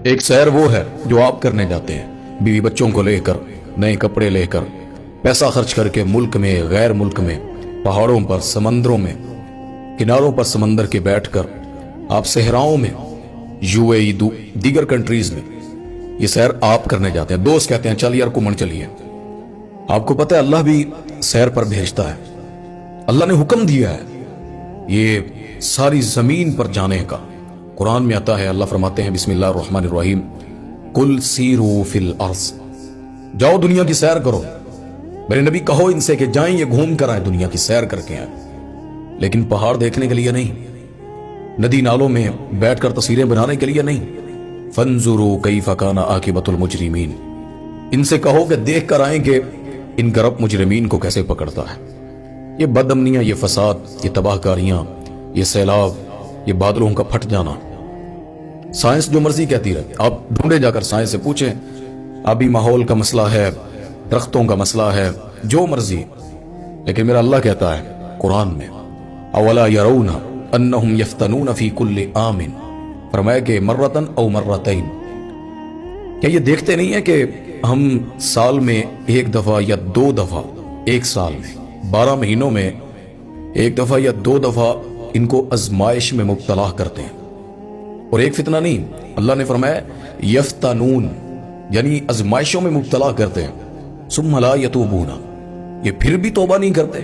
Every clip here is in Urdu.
ایک سیر وہ ہے جو آپ کرنے جاتے ہیں بیوی بچوں کو لے کر، نئے کپڑے لے کر، پیسہ خرچ کر کے، ملک میں غیر ملک میں، پہاڑوں پر، سمندروں میں، کناروں پر سمندر کے بیٹھ کر، آپ صحراؤں میں، یو اے ای دیگر کنٹریز میں یہ سیر آپ کرنے جاتے ہیں۔ دوست کہتے ہیں چل یار کمن چلیے۔ آپ کو پتہ ہے اللہ بھی سیر پر بھیجتا ہے، اللہ نے حکم دیا ہے یہ ساری زمین پر جانے کا۔ قرآن میں آتا ہے، اللہ فرماتے ہیں بسم اللہ الرحمن الرحیم، قل سیروا فی الارض، جاؤ دنیا کی سیر کرو۔ میرے نبی کہو ان سے کہ جائیں یہ گھوم کر آئیں، دنیا کی سیر کر کے آئیں، لیکن پہاڑ دیکھنے کے لیے نہیں، ندی نالوں میں بیٹھ کر تصویریں بنانے کے لیے نہیں۔ فانظروا کیف کان عاقبۃ المجرمین، ان سے کہو کہ دیکھ کر آئیں کہ ان کرپٹ مجرمین کو کیسے پکڑتا ہے۔ یہ بد امنیاں، یہ فساد، یہ تباہ کاریاں، یہ سیلاب، یہ بادلوں کا پھٹ جانا، سائنس جو مرضی کہتی رہے، آپ ڈھونڈے جا کر سائنس سے پوچھیں، آبی ماحول کا مسئلہ ہے، درختوں کا مسئلہ ہے، جو مرضی، لیکن میرا اللہ کہتا ہے قرآن میں، اولا یرون انہم یفتنون فی کل عام، فرمایا کہ مرتن او مرتین، کیا یہ دیکھتے نہیں ہیں کہ ہم سال میں ایک دفعہ یا دو دفعہ، ایک سال میں 12 مہینوں میں ایک دفعہ یا دو دفعہ ان کو آزمائش میں مبتلا کرتے ہیں، اور ایک فتنہ نہیں، اللہ نے فرمایا یفتنون، یعنی آزمائشوں میں مبتلا کرتے ہیں، ثم لا یتوبون، یہ پھر بھی توبہ نہیں کرتے،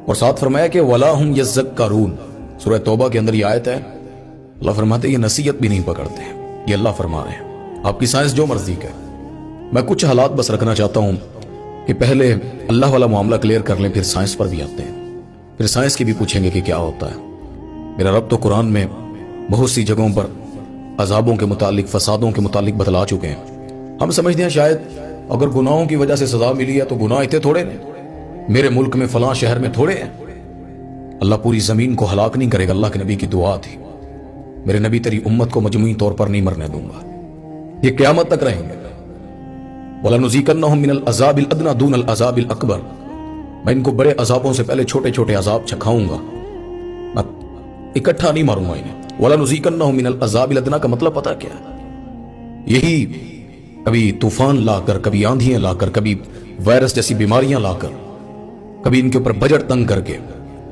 اور ساتھ فرمایا کہ ولا ہم یذکرون، سورہ توبہ کے اندر یہ آیت ہے، اللہ فرماتے ہیں یہ نصیحت بھی نہیں پکڑتے ہیں، یہ اللہ فرما رہے ہیں۔ آپ کی سائنس جو مرضی کا، میں کچھ حالات بس رکھنا چاہتا ہوں کہ پہلے اللہ والا معاملہ کلیئر کر لیں، پھر سائنس پر بھی آتے ہیں، پھر سائنس کی بھی پوچھیں گے کہ کیا ہوتا ہے۔ میرا رب تو قرآن میں بہت سی جگہوں پر عذابوں کے متعلق، فسادوں کے متعلق بتلا چکے ہیں۔ ہم سمجھتے ہیں شاید اگر گناہوں کی وجہ سے سزا ملی ہے تو گناہ اتنے تھوڑے ہیں، میرے ملک میں فلاں شہر میں تھوڑے ہیں۔ اللہ پوری زمین کو ہلاک نہیں کرے گا، اللہ کے نبی کی دعا تھی، میرے نبی تیری امت کو مجموعی طور پر نہیں مرنے دوں گا، یہ قیامت تک رہیں گے۔ وَلَنُذِيقَنَّهُم مِّنَ الْعَذَابِ الْأَدْنَىٰ دُونَ الْعَذَابِ الْأَكْبَرِ، میں ان کو بڑے عذابوں سے پہلے چھوٹے چھوٹے عذاب چکھاؤں گا، میں اکٹھا نہیں ماروں گا انہیں۔ وَلَنُذِيقَنَّهُم مِّنَ الْعَذَابِ الْأَدْنَىٰ کا مطلب پتہ کیا ہے؟ یہی کبھی طوفان لا کر، کبھی آندھیاں لا کر، کبھی وائرس جیسی بیماریاں لا کر، کبھی ان کے اوپر بجٹ تنگ کر کے،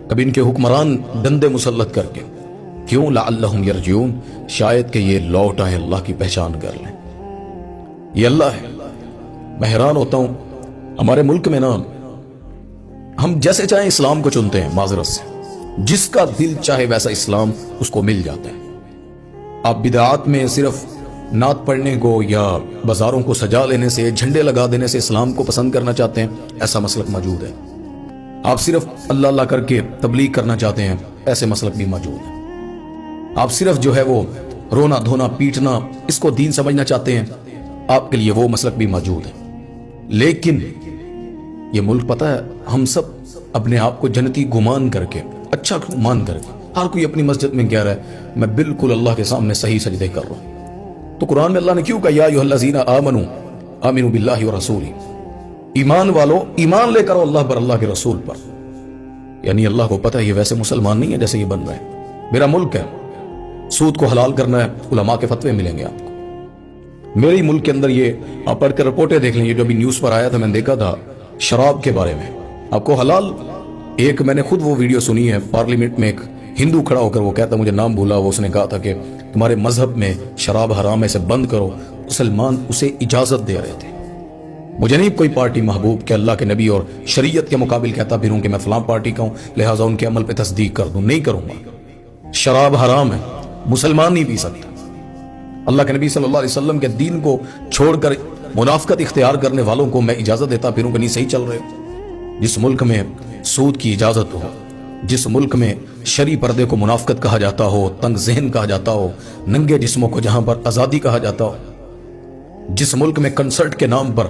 کبھی ان کے حکمران ڈندے مسلط کر کے، کیوں؟ لعلہم یرجعون، شاید کہ یہ لوٹ آئیں، اللہ کی پہچان کر لیں۔ یہ اللہ ہے۔ میں حیران ہوتا ہوں ہمارے ملک میں نا، ہم جیسے چاہیں اسلام کو چنتے ہیں، معذرت سے جس کا دل چاہے ویسا اسلام اس کو مل جاتا ہے۔ آپ بدعات میں صرف نعت پڑھنے کو یا بازاروں کو سجا لینے سے، جھنڈے لگا دینے سے اسلام کو پسند کرنا چاہتے ہیں، ایسا مسلک موجود ہے۔ آپ صرف اللہ اللہ کر کے تبلیغ کرنا چاہتے ہیں، ایسے مسلک بھی موجود ہیں۔ آپ صرف جو ہے وہ رونا دھونا پیٹنا اس کو دین سمجھنا چاہتے ہیں، آپ کے لیے وہ مسلک بھی موجود ہے۔ لیکن یہ ملک پتہ ہے، ہم سب اپنے آپ کو جنتی گمان کر کے، اچھا مان کر کے، ہر کوئی اپنی مسجد میں کہہ رہا ہے میں بالکل اللہ کے سامنے صحیح سجدے کر رہا ہوں۔ تو قرآن میں اللہ نے کیوں کہا یا ایھا الذین آمنوا آمنوا باللہ ورسولہ، ایمان والو ایمان لے کرو اللہ پر، اللہ کے رسول پر۔ یعنی اللہ کو پتہ ہے یہ ویسے مسلمان نہیں ہے جیسے یہ بن رہے ہیں، میرا ملک ہے، سود کو حلال کرنا ہے، علماء کے فتوے ملیں گے آپ کو۔ میرے ہی ملک کے اندر یہ آپ پڑھ کر رپورٹیں دیکھ لیں، یہ جو ابھی نیوز پر آیا تھا میں نے دیکھا تھا شراب کے بارے میں، آپ کو حلال، ایک میں نے خود وہ ویڈیو سنی ہے، پارلیمنٹ میں ایک ہندو کھڑا ہو کر وہ کہتا، مجھے نام بھولا، وہ اس نے کہا تھا کہ تمہارے مذہب میں شراب حرام ہے، اسے بند کرو، مسلمان اسے اجازت دے رہے تھے۔ مجھے نہیں کوئی پارٹی محبوب کہ اللہ کے نبی اور شریعت کے مقابل کہتا پھروں کہ میں فلاں پارٹی کا ہوں لہٰذا ان کے عمل پہ تصدیق کر دوں، نہیں کروں گا۔ شراب حرام ہے، مسلمان نہیں پی سکتا۔ اللہ کے نبی صلی اللہ علیہ وسلم کے دین کو چھوڑ کر منافقت اختیار کرنے والوں کو میں اجازت دیتا پھروں کہ نہیں صحیح چل رہے ہو۔ جس ملک میں سود کی اجازت ہو، جس ملک میں شرعی پردے کو منافقت کہا جاتا ہو، تنگ ذہن کہا جاتا ہو، ننگے جسموں کو جہاں پر آزادی کہا جاتا ہو، جس ملک میں کنسرٹ کے نام پر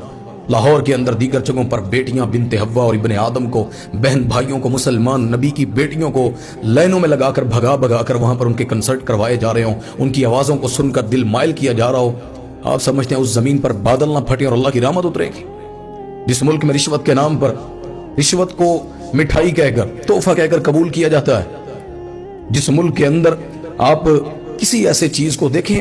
لاہور کے اندر دیگر جگہوں پر بیٹیاں بنت حوا اور ابن آدم کو، بہن بھائیوں کو، مسلمان نبی کی بیٹیوں کو لائنوں میں لگا کر بھگا بھگا کر وہاں پر ان کے کنسرٹ کروائے جا رہے ہوں، ان کی آوازوں کو سن کر دل مائل کیا جا رہا ہو، آپ سمجھتے ہیں اس زمین پر بادل نہ پھٹے اور اللہ کی رحمت اترے گی؟ جس ملک میں رشوت کے نام پر، رشوت کو مٹھائی کہہ کر، تحفہ کہہ کر قبول کیا جاتا ہے، جس ملک کے اندر آپ کسی ایسے چیز کو دیکھیں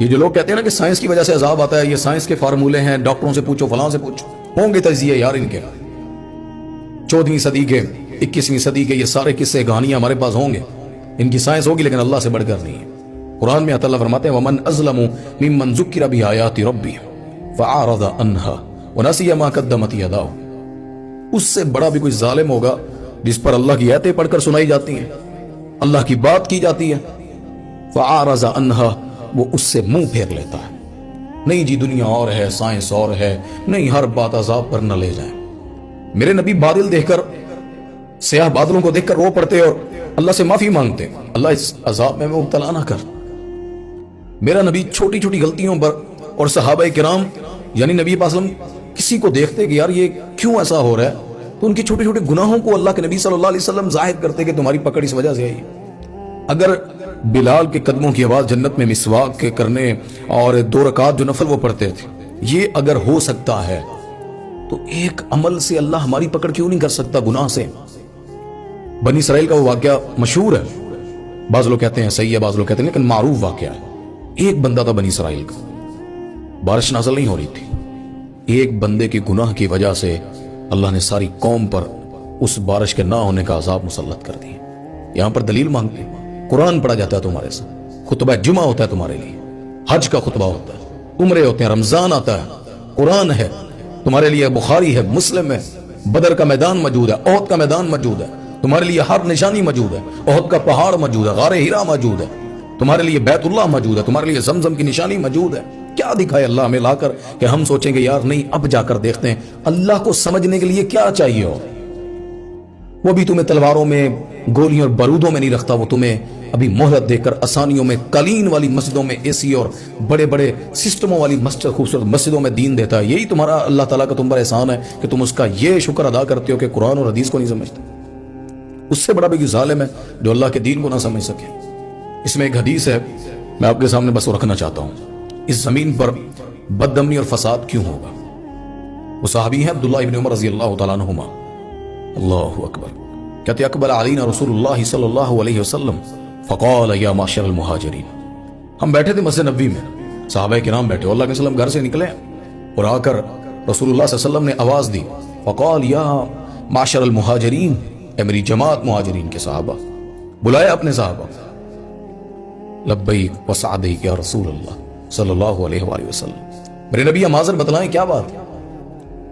یہ جو لوگ کہتے ہیں نا کہ سائنس کی وجہ سے عذاب آتا ہے، یہ سائنس کے فارمولے ہیں، ڈاکٹروں سے پوچھو، فلاں سے پوچھو، ہوں گے تجزیے یار ان کے، 14ویں صدی کے 21ویں صدی کے یہ سارے قصے کہانیاں ہمارے پاس ہوں گے، ان کی سائنس ہوگی لیکن اللہ سے بڑھ کر نہیں ہے۔ قرآن میں اللہ فرماتے ہیں وَمَنْ أَظْلَمُ مِمَّنْ ذُكِّرَ بِآيَاتِ رَبِّهِ فَأَعْرَضَ عَنْهَا وَنَسِيَ مَا قَدَّمَتْ يَدَاهُ، اس سے بڑا بھی کوئی ظالم ہوگا جس پر اللہ کی آیتیں پڑھ کر سنائی جاتی ہیں، اللہ کی بات کی جاتی ہے، فَأَعْرَضَ عَنْهَا، وہ اس سے منہ پھیر لیتا ہے، نہیں جی دنیا اور ہے، سائنس اور ہے، نہیں ہر بات عذاب پر نہ لے جائیں۔ میرے نبی بادل دیکھ کر، سیاہ بادلوں کو دیکھ کر رو پڑتے اور اللہ سے معافی مانگتے، اللہ اس عذاب میں مبتلا نہ کر۔ میرا نبی چھوٹی چھوٹی غلطیوں پر، اور صحابہ کرام یعنی نبی پاک صلی اللہ علیہ وسلم کسی کو دیکھتے کہ یار یہ کیوں ایسا ہو رہا ہے، تو ان کی چھوٹے چھوٹے گناہوں کو اللہ کے نبی صلی اللہ علیہ وسلم ظاہر کرتے کہ تمہاری پکڑ اس وجہ سے آئی۔ اگر بلال کے قدموں کی آواز جنت میں مسواک کے کرنے اور 2 رکعات جو نفل وہ پڑھتے تھے، یہ اگر ہو سکتا ہے تو ایک عمل سے اللہ ہماری پکڑ کیوں نہیں کر سکتا گناہ سے؟ بنی اسرائیل کا وہ واقعہ مشہور ہے، بعض لوگ کہتے ہیں صحیح ہے، بعض لوگ کہتے ہیں لیکن معروف واقعہ ہے۔ ایک بندہ تھا بنی اسرائیل کا، بارش نازل نہیں ہو رہی تھی، ایک بندے کی گناہ کی وجہ سے اللہ نے ساری قوم پر اس بارش کے نہ ہونے کا عذاب مسلط کر دیا۔ یہاں پر دلیل مانگتے، قرآن پڑھا جاتا ہے تمہارے ساتھ، خطبہ جمعہ ہوتا ہے تمہارے لیے، حج کا خطبہ ہوتا ہے، عمرے ہوتے ہیں، رمضان آتا ہے، قرآن ہے تمہارے لیے، بخاری ہے، مسلم ہے، بدر کا میدان موجود ہے، احد کا میدان موجود ہے، تمہارے لیے ہر نشانی موجود ہے، احد کا پہاڑ موجود ہے، غار ہیرا موجود ہے، تمہارے لیے بیت اللہ موجود ہے، تمہارے لیے زمزم کی نشانی موجود ہے۔ کیا دکھائے اللہ ہمیں لا کر کہ ہم سوچیں گے یار نہیں اب جا کر دیکھتے ہیں اللہ کو سمجھنے کے لیے کیا چاہیے ہو؟ وہ بھی تمہیں تلواروں میں، گولیوں اور بارودوں میں نہیں رکھتا، وہ تمہیں ابھی مہلت دے کر آسانیوں میں، قالین والی مسجدوں میں، اے سی اور بڑے بڑے سسٹموں والی مسجد، خوبصورت مسجدوں میں دین دیتا ہے۔ یہی تمہارا اللہ تعالیٰ کا تم پر احسان ہے کہ تم اس کا یہ شکر ادا کرتے ہو کہ قرآن اور حدیث کو نہیں سمجھتے۔ اس سے بڑا بھی کوئی ظالم ہے جو اللہ کے دین کو نہ سمجھ سکے۔ اس میں ایک حدیث ہے، میں آپ کے سامنے بس وہ رکھنا چاہتا ہوں، اس زمین پر بد امنی اور فساد کیوں ہوگا؟ وہ صحابی ہیں عبداللہ ابن عمر رضی اللہ تعالیٰ عنہما، اللہ اکبر، کہتے اقبل علینا رسول اللہ صلی اللہ علیہ وسلم فقال یا معشر المہاجرین، ہم بیٹھے تھے مسجد نبوی میں، صحابہ کرام بیٹھے، اللہ کے وسلم گھر سے نکلے اور آ کر رسول اللہ صلی اللہ علیہ وسلم نے آواز دی، فقال یا معشر المہاجرین، اے میری جماعت مہاجرین کے صحابہ، بلایا اپنے صحابہ، لبیک وسعدیک یا رسول اللہ صلی اللہ علیہ وآلہ وسلم، میرے نبی ہم حاضر، بتلائیں کیا بات؟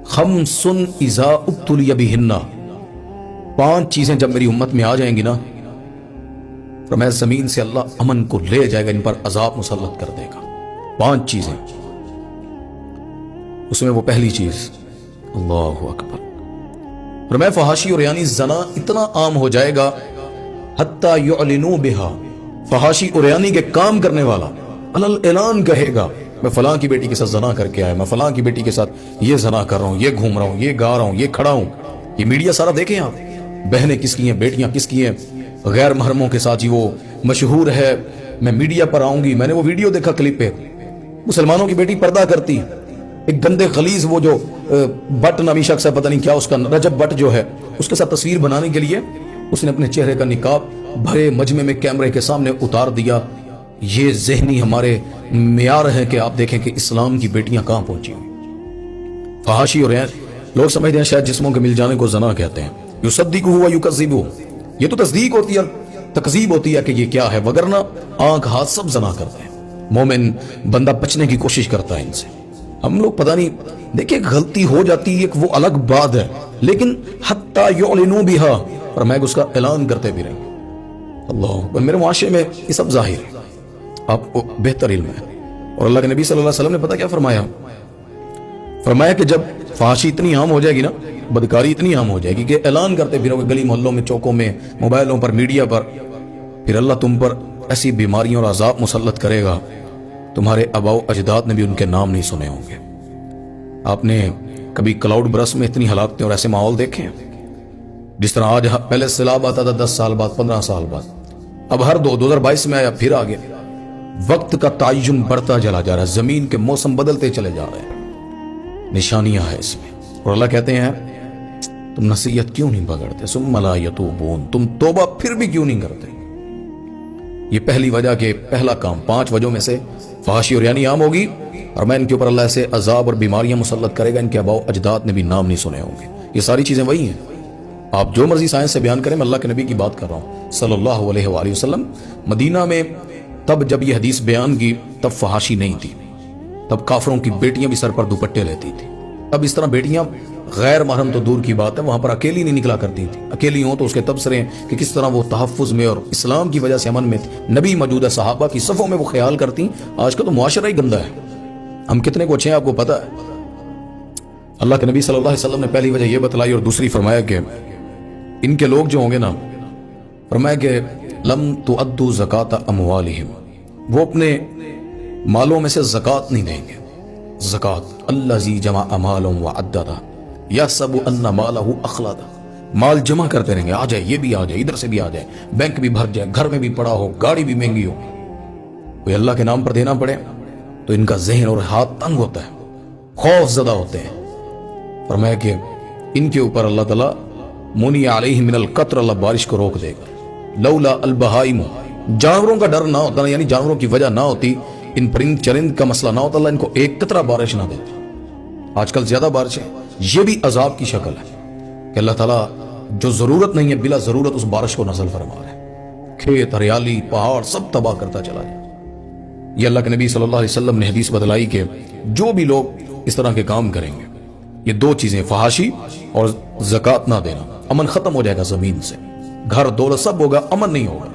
خمس اذا ابتلی بہن، 5 چیزیں جب میری امت میں آ جائیں گی نا، فرمایا زمین سے اللہ امن کو لے جائے گا، ان پر عذاب مسلط کر دے گا۔ 5 چیزیں، اس میں وہ پہلی چیز، اللہ اکبر، فرمایا فحاشی اور یعنی زنا اتنا عام ہو جائے گا، حتی یعلنوا بہا، فحاشی اور یعنی کے کام کرنے والا علل اعلان کہے گا میں فلاں کی بیٹی کے ساتھ زنا کر کے آیا، میں فلاں کی بیٹی کے ساتھ یہ زنا کر رہا ہوں، یہ گھوم رہا ہوں، یہ گا رہا ہوں، یہ کھڑا ہوں۔ یہ میڈیا سارا دیکھیں آپ، بہنیں کس کی ہیں، بیٹیاں کس کی ہیں، غیر محرموں کے ساتھ، وہ مشہور ہے، میں میڈیا پر آؤں گی، میں نے وہ ویڈیو دیکھا کلپ پہ، مسلمانوں کی بیٹی پردہ کرتی، ایک گندے خلیز وہ جو بٹ نامی شخص ہے، پتہ نہیں کیا اس کا، رجب بٹ جو ہے، اس کے ساتھ تصویر بنانے کے لیے اس نے اپنے چہرے کا نقاب بھرے مجمع میں کیمرے کے سامنے اتار دیا۔ یہ ذہنی ہمارے معیار ہے کہ آپ دیکھیں کہ اسلام کی بیٹیاں کہاں پہنچی ہوئی۔ فحاشی اور لوگ سمجھتے ہیں شاید جسموں کے مل جانے کو زنا کہتے ہیں، یصدقہ و یکذبہ، یہ تو تصدیق ہوتی ہے، تکذیب ہوتی ہے کہ یہ کیا ہے، وگرنہ آنکھ ہاتھ سب زنا کرتے ہیں۔ مومن بندہ بچنے کی کوشش کرتا ہے ان سے، ہم لوگ پتہ نہیں، دیکھیں غلطی ہو جاتی ہے وہ الگ بات ہے، لیکن حتی یعلنوا بہا، اور میں اس کا اعلان کرتے بھی رہیں۔ اللہ، میرے معاشرے میں یہ سب ظاہر ہے، آپ کو بہتر علم ہے، اور اللہ کے نبی صلی اللہ علیہ وسلم نے پتہ کیا فرمایا؟ فرمایا کہ جب فحاشی اتنی عام ہو جائے گی نا، بدکاری اتنی عام ہو جائے گی کہ اعلان کرتے پھرو گے گلی محلوں میں، چوکوں میں، موبائلوں پر، میڈیا پر، پھر اللہ تم پر ایسی بیماریوں اور عذاب مسلط کرے گا، تمہارے آباء و اجداد نے بھی ان کے نام نہیں سنے ہوں گے۔ آپ نے کبھی کلاؤڈ برس میں اتنی ہلاکتیں اور ایسے ماحول دیکھے ہیں؟ جس طرح آج پہلے سیلاب آتا تھا 10 سال بعد، 15 سال بعد، اب ہر 2022 میں آیا پھر آ گیا۔ وقت کا تعین بڑھتا چلا جا رہا ہے، زمین کے موسم بدلتے چلے جا رہے ہیں، نشانیاں ہیں اس میں، اور اللہ کہتے ہیں تم نصیحت کیوں نہیں پکڑتے، ثم لا یتوبون، تم توبہ پھر بھی کیوں نہیں کرتے؟ یہ پہلی وجہ کہ پہلا کام، 5 وجہوں میں سے فحاشی اور یعنی عام ہوگی، اور میں ان کے اوپر اللہ سے عذاب اور بیماریاں مسلط کرے گا، ان کے آباء و اجداد نے بھی نام نہیں سنے ہوں گے۔ یہ ساری چیزیں وہی ہیں، آپ جو مرضی سائنس سے بیان کریں، میں اللہ کے نبی کی بات کر رہا ہوں صلی اللہ علیہ وآلہ وسلم۔ مدینہ میں تب جب یہ حدیث بیان کی تب فحاشی نہیں تھی، تب کافروں کی بیٹیاں بھی سر پر دوپٹے لیتی تھی۔ اب اس طرح بیٹیاں غیر محرم تو دور کی بات ہے، وہاں پر اکیلی نہیں نکلا کرتی تھی، اکیلی ہوں تو اس کے تبصرے ہیں کہ کس طرح وہ تحفظ میں اور اسلام کی وجہ سے امن میں تھی، نبی موجود ہے، صحابہ کی صفوں میں وہ خیال کرتی۔ آج کا تو معاشرہ ہی گندا ہے، ہم کتنے کو اچھے ہیں آپ کو پتہ ہے۔ اللہ کے نبی صلی اللہ علیہ وسلم نے پہلی وجہ یہ بتلائی، اور دوسری فرمایا کہ ان کے لوگ جو ہوں گے نا، فرمایا کہ لم تؤدوا زکات اموالہم، وہ اپنے مالوں میں سے زکات نہیں دیں گے۔ زکات الذی جمع مالا وعددا یحسب ان مالہ اخلدا، مال جمع کرتے رہیں گے، آ جائے یہ بھی آ جائے، ادھر سے بھی آ جائے، بینک بھی بھر جائے، گھر میں بھی پڑا ہو، گاڑی بھی مہنگی ہو، کوئی اللہ کے نام پر دینا پڑے تو ان کا ذہن اور ہاتھ تنگ ہوتا ہے، خوف زدہ ہوتے ہیں۔ فرمایا کہ ان کے اوپر اللہ تعالیٰ منی علیہ من القطر، اللہ بارش کو روک دے گا۔ لولا البہائم، جانوروں کا ڈر نہ ہوتا، یعنی جانوروں کی وجہ نہ ہوتی، ان پرند چرند کا مسئلہ نہ ہوتا، اللہ ان کو ایک قطرہ بارش نہ دیتا۔ آج کل زیادہ بارشیں، یہ بھی عذاب کی شکل ہے کہ اللہ تعالیٰ جو ضرورت نہیں ہے بلا ضرورت اس بارش کو نازل فرما رہے ہیں، کھیت ہریالی پہاڑ سب تباہ کرتا چلا جائے۔ یہ اللہ کے نبی صلی اللہ علیہ وسلم نے حدیث بتلائی کہ جو بھی لوگ اس طرح کے کام کریں گے، یہ دو چیزیں فحاشی اور زکات نہ دینا، امن ختم ہو جائے گا زمین سے، گھر دولت سب ہوگا، امن نہیں ہوگا۔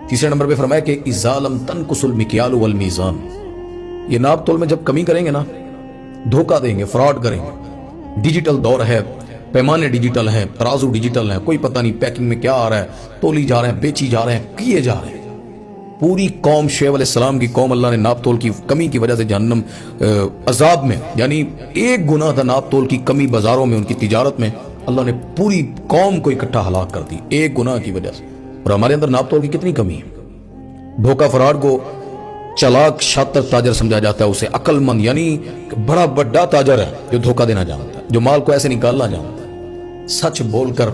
تیسرے نمبر پہ فرمایا کہ اذا لم تنقص المکیال والمیزان، یہ ناپ تول میں جب کمی کریں گے نا، دھوکہ دیں گے، فراڈ کریں گے۔ ڈیجیٹل دور ہے، پیمانے ڈیجیٹل ہیں، ترازو ڈیجیٹل ہیں، کوئی پتہ نہیں پیکنگ میں کیا آ رہا ہے، تولی جا رہے ہیں، بیچی جا رہے ہیں، کیے جا رہے ہیں۔ پوری قوم شعیب علیہ السلام کی قوم اللہ نے ناپ تول کی کمی کی وجہ سے جہنم عذاب میں، یعنی ایک گناہ تھا ناپ تول کی کمی بازاروں میں، ان کی تجارت میں، اللہ نے پوری قوم کو اکٹھا ہلاک کر دی ایک گناہ کی وجہ سے۔ اور ہمارے اندر ناپ تول کی کتنی کمی ہے۔ دھوکہ فراڈ کو چلاک شاطر تاجر سمجھا جاتا ہے، اسے عقل مند یعنی بڑا بڑا تاجر ہے جو دھوکہ دینا جانتا ہے، جو مال کو ایسے نکالنا جانتا ہے۔ سچ بول کر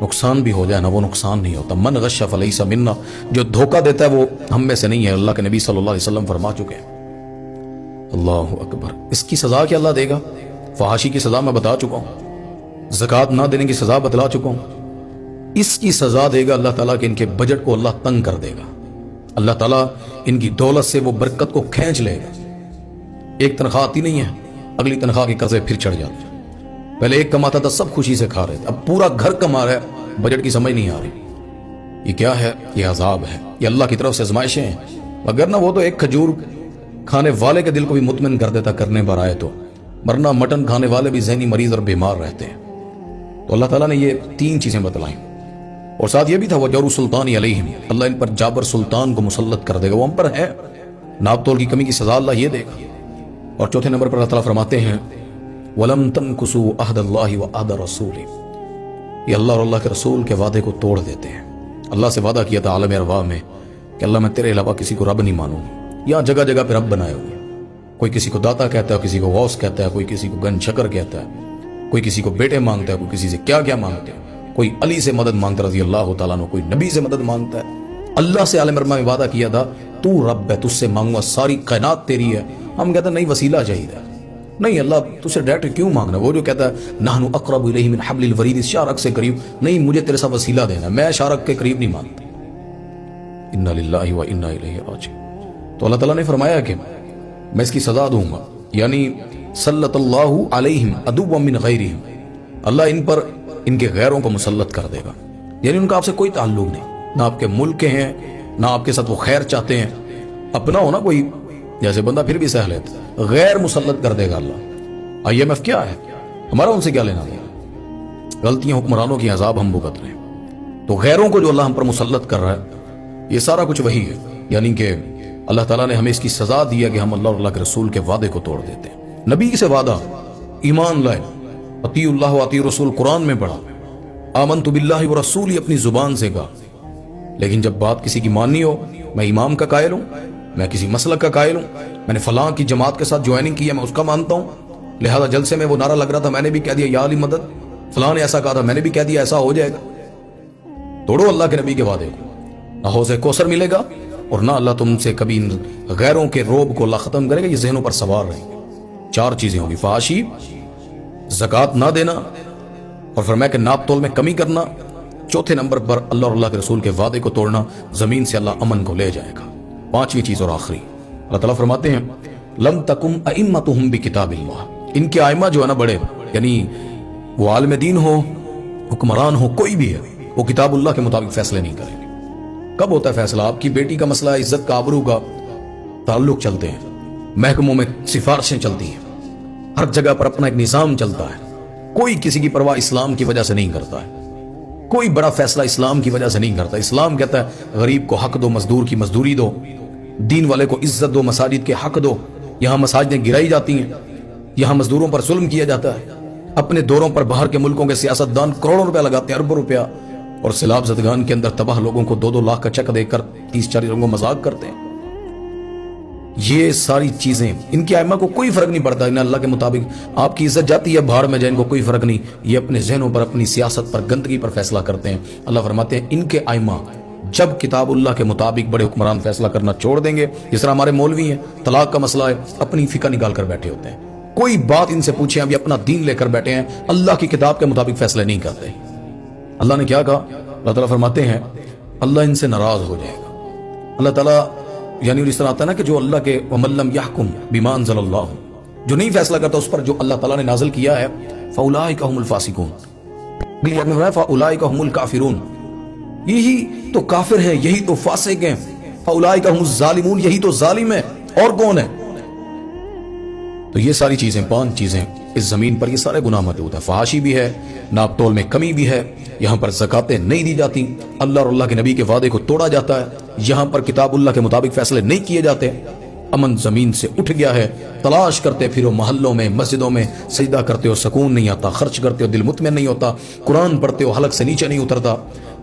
نقصان بھی ہو جائے نا، وہ نقصان نہیں ہوتا۔ من غش فلیس منا، جو دھوکہ دیتا ہے وہ ہم میں سے نہیں ہے، اللہ کے نبی صلی اللہ علیہ وسلم فرما چکے ہیں۔ اللہ اکبر۔ اس کی سزا کیا اللہ دے گا؟ فحاشی کی سزا میں بتا چکا ہوں، زکات نہ دینے کی سزا بتلا چکا ہوں۔ اس کی سزا دے گا اللہ تعالیٰ کہ ان کے بجٹ کو اللہ تنگ کر دے گا، اللہ تعالیٰ ان کی دولت سے وہ برکت کو کھینچ لے گا۔ ایک تنخواہ آتی نہیں ہے، اگلی تنخواہ کے قرضے پھر چڑھ جاتے ہیں۔ پہلے ایک کماتا تھا سب خوشی سے کھا رہے تھے، اب پورا گھر کما رہا ہے، بجٹ کی سمجھ نہیں آ رہی۔ یہ کیا ہے؟ یہ عذاب ہے، یہ اللہ کی طرف سے آزمائشیں ہیں۔ اگر نہ وہ تو ایک کھجور کھانے والے کے دل کو بھی مطمئن کر دیتا کرنے پر آئے تو، ورنہ مٹن کھانے والے بھی ذہنی مریض اور بیمار رہتے ہیں۔ تو اللہ تعالیٰ نے یہ تین چیزیں بتلائیں، اور ساتھ یہ بھی تھا وَجَوْرُ السُّلْطَانِ عَلَيْهِمْ، اللہ ان پر جابر سلطان کو مسلط کر دے گا، وہ ہم پر ہے۔ ناپ تول کی کمی کی سزا اللہ یہ دے گا۔ اور چوتھے نمبر پر اللہ تعالیٰ فرماتے ہیں وَلَمْ تَنْقُصُوا عَهْدَ اللَّهِ وَعَهْدَ رَسُولِهِ، یہ اللہ اور اللہ کے رسول کے وعدے کو توڑ دیتے ہیں۔ اللہ سے وعدہ کیا تھا عالم ارواح میں کہ اللہ میں تیرے علاوہ کسی کو رب نہیں مانوں، یہاں جگہ جگہ پہ رب بنائے ہوئے، کوئی کسی کو داتا کہتا ہے، کسی کو غوث کہتا ہے، کوئی کسی کو گن شکر کہتا ہے، کوئی کسی کو بیٹے مانگتا ہے، کوئی کسی سے کیا کیا مانگتے ہیں، کوئی علی سے مدد مانگتا رضی اللہ تعالیٰ عنہ، کوئی نبی سے مدد مانگتا ہے۔ اللہ سے عالم ارواح میں وعدہ کیا تھا تو رب ہے، تجھ سے مانگوں گا، ساری کائنات تیری ہے۔ ہم کہتے ہیں نہیں وسیلہ چاہیے، نہیں اللہ تجھ سے ڈائریکٹ کیوں مانگنا؟ وہ جو کہتا ہے نحن اقرب الیہ من حبل الورید، اس شارک سے قریب نہیں، مجھے تیرے ساتھ وسیلہ دینا، میں شارک کے قریب نہیں مانگتا۔ انا للہ و انا الیہ راجعون۔ تو اللہ تعالیٰ نے فرمایا کہ میں اس کی سزا دوں گا، یعنی سلط اللہ علیہم عدوا من غیرہم، اللہ ان پر ان کے غیروں کو مسلط کر دے گا، یعنی ان کا آپ سے کوئی تعلق نہیں، نہ آپ کے ملک کے ہیں، نہ آپ کے ساتھ وہ خیر چاہتے ہیں، اپنا ہونا کوئی جیسے بندہ پھر بھی سہ لیتا، غیر مسلط کر دے گا اللہ۔ IMF کیا ہے؟ ہمارا ان سے کیا لینا دینا؟ غلطیاں حکمرانوں کی عذاب ہم بھگت رہے ہیں، تو غیروں کو جو اللہ ہم پر مسلط کر رہا ہے یہ سارا کچھ وہی ہے، یعنی کہ اللہ تعالیٰ نے ہمیں اس کی سزا دیا کہ ہم اللہ اور اللہ کے رسول کے وعدے کو توڑ دیتے ہیں۔ نبی سے وعدہ، ایمان لائے، اطیع اللہ و اطیع رسول قرآن میں پڑھا، آمنت باللہ و رسولی اپنی زبان سے کہا، لیکن جب بات کسی کی ماننی ہو، میں امام کا قائل ہوں، میں کسی مسلک کا قائل ہوں، میں نے فلاں کی جماعت کے ساتھ جوائننگ کی ہے، میں اس کا مانتا ہوں، لہذا جلسے میں وہ نعرہ لگ رہا تھا میں نے بھی کہہ دیا یا علی مدد، فلاں نے ایسا کہا تھا میں نے بھی کہہ دیا ایسا ہو جائے گا۔ توڑو اللہ کے نبی کے وعدے کو، نہ حوض کوثر ملے گا، اور نہ اللہ تم سے کبھی غیروں کے روب کو اللہ ختم کرے گا، یہ ذہنوں پر سوار رہیں گے۔ 4 چیزیں ہوں گی، فحاشی، زکوٰۃ نہ دینا، اور فرمایا کہ ناپ تول میں کمی کرنا، چوتھے نمبر پر اللہ اور اللہ کے رسول کے وعدے کو توڑنا، زمین سے اللہ امن کو لے جائے گا۔ 5ویں چیز اور آخری، اللہ تعالیٰ فرماتے ہیں لم تکم ائمتہم بکتاب اللہ، ان کے ائمہ جو ہے نا بڑے، یعنی وہ عالم دین ہو، حکمران ہو، کوئی بھی ہے، وہ کتاب اللہ کے مطابق فیصلے نہیں کریں گے۔ کب ہوتا ہے فیصلہ؟ آپ کی بیٹی کا مسئلہ، عزت کا، آبرو کا، تعلق چلتے ہیں، محکموں میں سفارشیں چلتی ہیں، ہر جگہ پر اپنا ایک نظام چلتا ہے، کوئی کسی کی پرواہ اسلام کی وجہ سے نہیں کرتا ہے، کوئی بڑا فیصلہ اسلام کی وجہ سے نہیں کرتا۔ اسلام کہتا ہے غریب کو حق دو، مزدور کی مزدوری دو، دین والے کو عزت دو، مساجد کے حق دو۔ یہاں مساجدیں گرائی جاتی ہیں، یہاں مزدوروں پر ظلم کیا جاتا ہے، اپنے دوروں پر باہر کے ملکوں کے سیاستدان کروڑوں روپے لگاتے ہیں، اربوں روپیہ، اور سیلاب زدگان کے اندر تباہ لوگوں کو 2-2 لاکھ کا چیک دے کر 30-40 لوگوں کو مذاق کرتے ہیں۔ یہ ساری چیزیں، ان کے ائمہ کو کوئی فرق نہیں پڑتا، انہیں اللہ کے مطابق آپ کی عزت جاتی ہے بھاڑ میں جائے، ان کو کوئی فرق نہیں، یہ اپنے ذہنوں پر، اپنی سیاست پر، گندگی پر فیصلہ کرتے ہیں۔ اللہ فرماتے ہیں ان کے ائمہ جب کتاب اللہ کے مطابق بڑے حکمران فیصلہ کرنا چھوڑ دیں گے، جس طرح ہمارے مولوی ہیں، طلاق کا مسئلہ ہے، اپنی فقہ نکال کر بیٹھے ہوتے ہیں، کوئی بات ان سے پوچھیں، ابھی اپنا دین لے کر بیٹھے ہیں، اللہ کی کتاب کے مطابق فیصلے نہیں کرتے۔ اللہ نے کیا کہا؟ اللہ تعالیٰ فرماتے ہیں اللہ ان سے ناراض ہو جائے گا۔ اللہ تعالیٰ یعنی اس طرح آتا ہے نا کہ جو اللہ کے وَمَن لَّمْ يَحْكُمْ بِمَا أَنزَلَ اللَّهُ، جو نہیں فیصلہ کرتا اس پر جو اللہ تعالیٰ نے نازل کیا ہے، فَأُولَٰئِكَ هُمُ الْفَاسِقُونَ، فَأُولَٰئِكَ هُمُ الْكَافِرُونَ، یہی تو کافر ہیں، یہی تو فاسق ہیں، فَأُولَٰئِكَ هُمُ الظَّالِمُونَ، یہی تو ظالم ہیں، اور کون ہے؟ تو یہ ساری چیزیں، 5 چیزیں اس زمین پر، یہ سارے گناہ موجود ہیں۔ فحاشی بھی ہے، ناپ تول میں کمی بھی ہے، یہاں پر زکاتیں نہیں دی جاتی، اللہ اور اللہ کے نبی کے وعدے کو توڑا جاتا ہے، یہاں پر کتاب اللہ کے مطابق فیصلے نہیں کیے جاتے، امن زمین سے اٹھ گیا ہے، تلاش کرتے پھرو محلوں میں، مسجدوں میں، سجدہ کرتے ہو سکون نہیں آتا، خرچ کرتے ہو دل مطمئن نہیں ہوتا، قرآن پڑھتے ہو حلق سے نیچے نہیں اترتا۔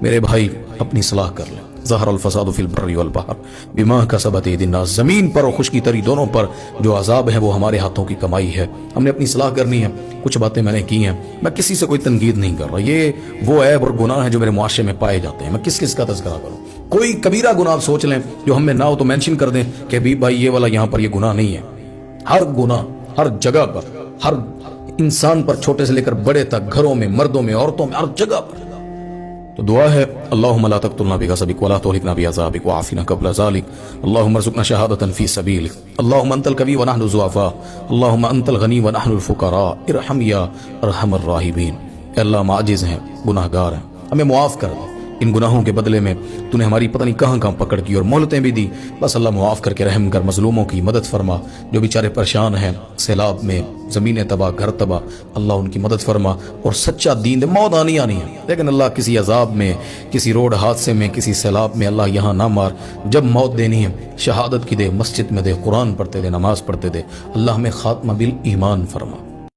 میرے بھائی اپنی صلاح کر لیں۔ ظہر الفساد فی البر والبحر بما کسبت ایدی الناس، زمین پر اور خشکی تری دونوں پر جو عذاب ہے وہ ہمارے ہاتھوں کی کمائی ہے، ہم نے اپنی صلاح کرنی ہے۔ کچھ باتیں میں نے کی ہیں، میں کسی سے کوئی تنقید نہیں کر رہا، یہ وہ عیب اور گناہ ہیں جو میرے معاشرے میں پائے جاتے ہیں، میں کس کس کا تذکرہ کروں؟ کوئی کبیرہ گناہ آپ سوچ لیں جو ہم میں نہ ہو تو مینشن کر دیں کہ حبیب بھائی یہ والا یہاں پر یہ گناہ نہیں ہے۔ ہر گناہ ہر جگہ پر، ہر انسان پر، چھوٹے سے لے کر بڑے تک، گھروں میں، مردوں میں، عورتوں میں، ہر جگہ پر۔ تو دعا ہے اللہم لا تقتلنا بغضبک ولا تہلکنا بعذابک وعافنا قبل ذلک، اللہم ارزقنا شہادۃ فی سبیلک، اللہم انت القوی ونحن الضعفاء، اللہم انت الغنی ونحن الفقراء، ارحم یا ارحم الراحمین۔ اے اللہ ہم عاجز ہیں، گناہ گار ہیں، ہمیں معاف کر دے، ان گناہوں کے بدلے میں تو نے ہماری پتہ نہیں کہاں کہاں پکڑ کی اور مہلتیں بھی دی، بس اللہ معاف کر کے رحم کر، مظلوموں کی مدد فرما، جو بیچارے پریشان ہیں سیلاب میں، زمینیں تباہ، گھر تباہ، اللہ ان کی مدد فرما، اور سچا دین دے۔ موت آنی ہے لیکن اللہ کسی عذاب میں، کسی روڈ حادثے میں، کسی سیلاب میں اللہ یہاں نہ مار، جب موت دینی ہے شہادت کی دے، مسجد میں دے، قرآن پڑھتے دے، نماز پڑھتے دے، اللہ ہمیں خاتمہ بالایمان فرما۔